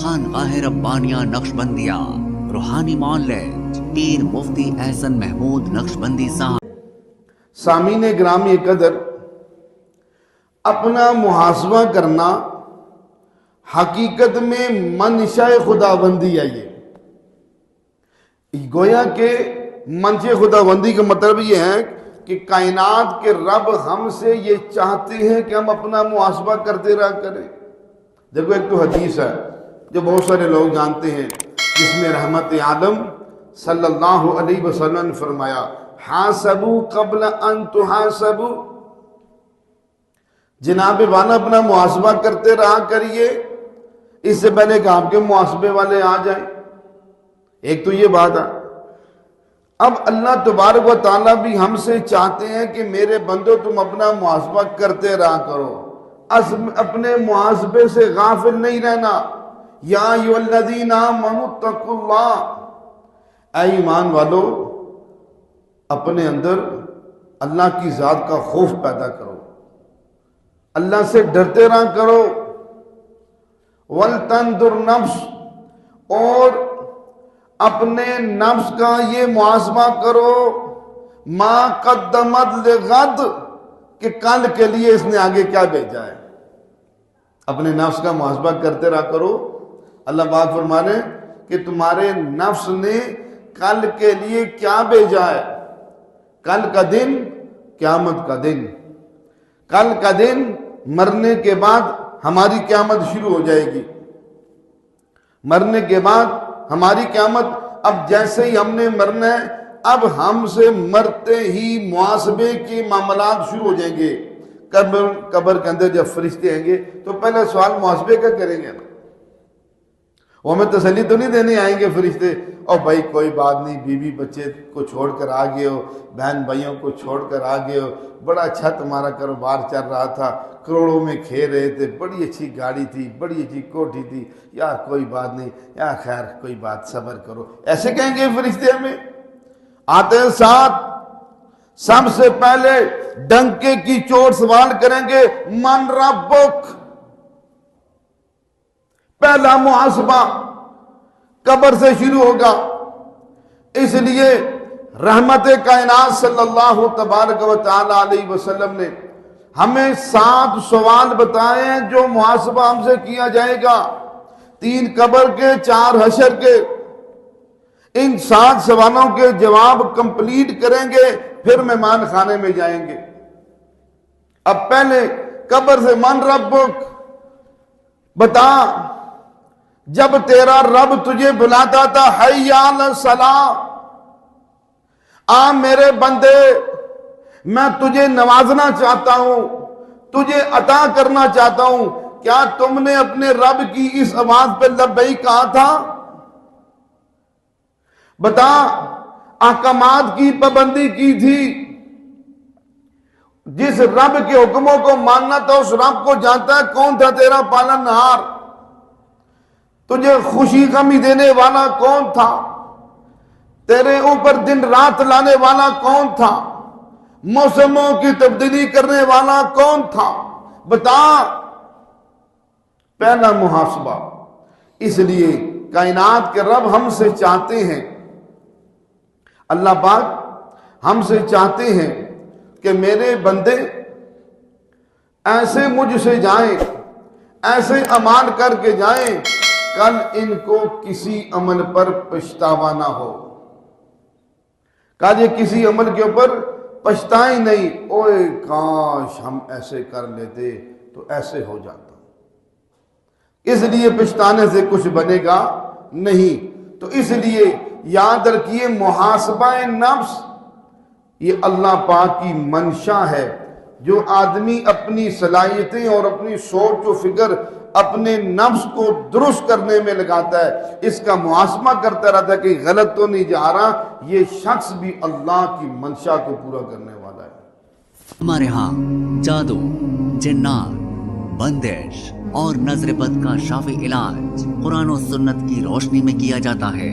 خانقاہ ربانیہ نقشبندیہ روحانی معالج پیر مفتی احسن محمود نقشبندی صاحب۔ سامعین گرامی قدر، اپنا محاسبہ کرنا حقیقت میں منشا خداوندی ہے۔ یہ گویا کہ منشا خداوندی کا مطلب یہ ہے کہ کائنات کے رب ہم سے یہ چاہتے ہیں کہ ہم اپنا محاسبہ کرتے رہا کریں۔ دیکھو، ایک تو حدیث ہے جو بہت سارے لوگ جانتے ہیں، جس میں رحمت عالم صلی اللہ علیہ وسلم نے فرمایا، حاسبو قبل ان تحاسبو، جناب والا اپنا محاسبہ کرتے رہا کریے اس سے پہلے کہ آپ کے محاسبے والے آ جائیں۔ ایک تو یہ بات ہے۔ اب اللہ تبارک و تعالیٰ بھی ہم سے چاہتے ہیں کہ میرے بندو تم اپنا محاسبہ کرتے رہا کرو، اپنے محاسبے سے غافل نہیں رہنا۔ یا ایھا الذین آمنوا اتقوا اللہ، اے ایمان والو اپنے اندر اللہ کی ذات کا خوف پیدا کرو، اللہ سے ڈرتے رہا کرو۔ وَلْتَنْظُرْ نَفْسٌ، اور اپنے نفس کا یہ محاسبہ کرو، ما قدمت لغد، کہ کل کے لیے اس نے آگے کیا بھیجا ہے۔ اپنے نفس کا محاسبہ کرتے رہا کرو۔ اللہ پاک فرمانے کہ تمہارے نفس نے کل کے لیے کیا بھیجا ہے۔ کل کا دن قیامت کا دن، کل کا دن مرنے کے بعد ہماری قیامت شروع ہو جائے گی۔ مرنے کے بعد ہماری قیامت، اب جیسے ہی ہم نے مرنا ہے، اب ہم سے مرتے ہی محاسبے کے معاملات شروع ہو جائیں گے۔ قبر کے اندر جب فرشتے آئیں گے تو پہلا سوال محاسبے کا کریں گے۔ وہ ہمیں تسلی تو نہیں دینے آئیں گے فرشتے، اور بھائی کوئی بات نہیں، بیوی بچے کو چھوڑ کر آ گئے ہو، بہن بھائیوں کو چھوڑ کر آ گئے ہو، بڑا اچھا تمہارا کاروبار چل رہا تھا، کروڑوں میں کھیل رہے تھے، بڑی اچھی گاڑی تھی، بڑی اچھی کوٹھی تھی، یار کوئی بات نہیں، یار خیر کوئی بات، صبر کرو، ایسے کہیں گے فرشتے ہمیں؟ آتے ہیں ساتھ، سب سے پہلے ڈنکے کی چوٹ سوال کریں گے، من ربک۔ پہلا محاسبہ قبر سے شروع ہوگا۔ اس لیے رحمت کائنات صلی اللہ تبارک و تعالی علیہ وسلم نے ہمیں 7 سوال بتائے ہیں جو محاسبہ ہم سے کیا جائے گا، 3 قبر کے، 4 حشر کے۔ ان 7 سوالوں کے جواب کمپلیٹ کریں گے پھر مہمان خانے میں جائیں گے۔ اب پہلے قبر سے، من ربک، بتا جب تیرا رب تجھے بلاتا تھا، حی علی الصلاۃ، آ میرے بندے میں تجھے نوازنا چاہتا ہوں، تجھے عطا کرنا چاہتا ہوں، کیا تم نے اپنے رب کی اس آواز پہ لبیک کہا تھا؟ بتا، احکامات کی پابندی کی تھی، جس رب کے حکموں کو ماننا تھا اس رب کو جانتا ہے کون تھا تیرا پالن ہار، تجھے خوشی غمی دینے والا کون تھا، تیرے اوپر دن رات لانے والا کون تھا، موسموں کی تبدیلی کرنے والا کون تھا، بتا۔ پہلا محاسبہ۔ اس لیے کائنات کے رب ہم سے چاہتے ہیں، اللہ پاک ہم سے چاہتے ہیں کہ میرے بندے ایسے مجھ سے جائیں، ایسے عمل کر کے جائیں، کل ان کو کسی عمل پر پچھتاوا نہ ہو۔ کہا یہ کسی عمل کے اوپر پچھتائیں نہیں، اوے کاش ہم ایسے کر لیتے تو ایسے ہو جاتا۔ اس لیے پچھتانے سے کچھ بنے گا نہیں۔ تو اس لیے یاد رکھیے، محاسبہ نفس یہ اللہ پاک کی منشا ہے۔ جو آدمی اپنی صلاحیتیں اور اپنی سوچ و فکر اپنے نفس کو درست کرنے میں لگاتا ہے، اس کا محاسبہ کرتا رہتا ہے کہ غلط تو نہیں جا رہا، یہ شخص بھی اللہ کی منشا کو پورا کرنے والا ہے۔ ہمارے ہاں جادو، جنات، بندش اور نظر بد کا شافی علاج قرآن و سنت کی روشنی میں کیا جاتا ہے۔